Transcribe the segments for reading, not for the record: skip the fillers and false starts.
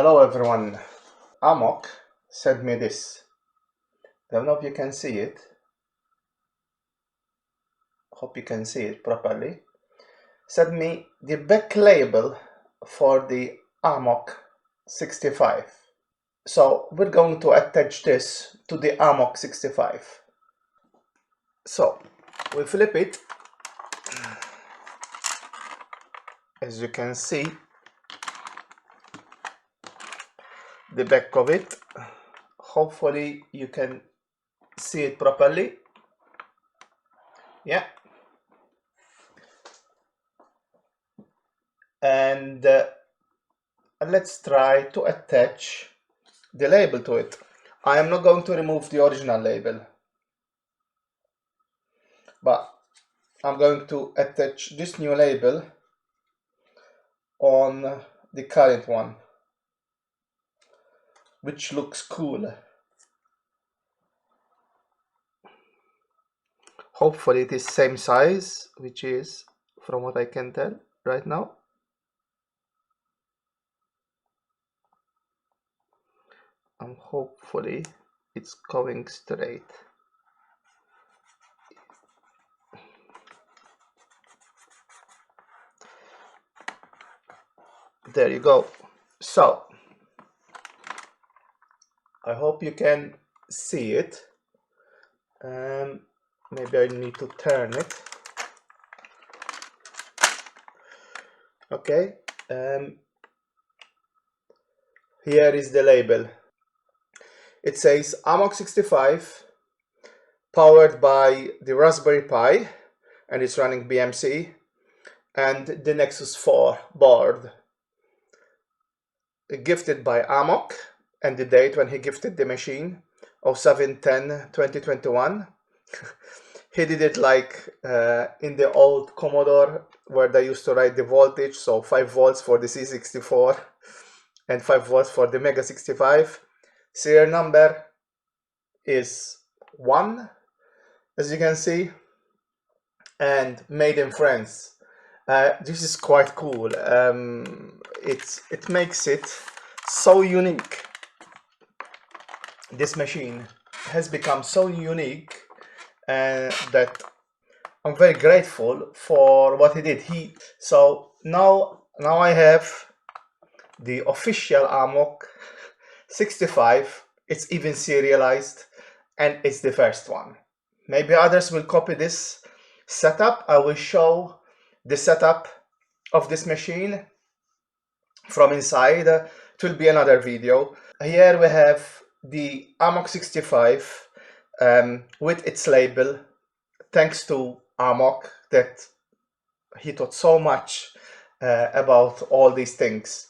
Hello everyone. AMOK sent me this. Don't know if you can see it. Hope you can see it properly. Sent me the back label for the AMOK65. So we're going to attach this to the AMOK65. So we flip it. As you can see, the back of it. Hopefully you can see it properly. Yeah. And let's try to attach the label to it. I am not going to remove the original label, but I'm going to attach this new label on the current one, which looks cool. Hopefully it is same size, which is, from what I can tell right now. And hopefully it's going straight. There you go. So I hope you can see it. Maybe I need to turn it. Okay. Here is the label. It says AMOK65, powered by the RaspberryPI, and it's running BMC, and the Nexys board. Gifted by AMOK, and the date when he gifted the machine, 07/10/2021. He did it like in the old Commodore, where they used to write the voltage, so 5 volts for the C64 and 5 volts for the Mega65. Serial number is 1, as you can see, and made in France. This is quite cool. It makes it so unique. This machine has become so unique that I'm very grateful for what he did. So now I have the official AMOK65. It's even serialized, and it's the first one. Maybe others will copy this setup. I will show the setup of this machine from inside. It will be another video. Here we have the AMOK65 with its label. Thanks to AMOK that he taught so much about all these things.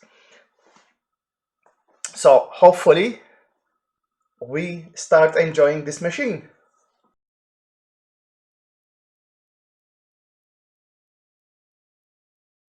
So hopefully we start enjoying this machine.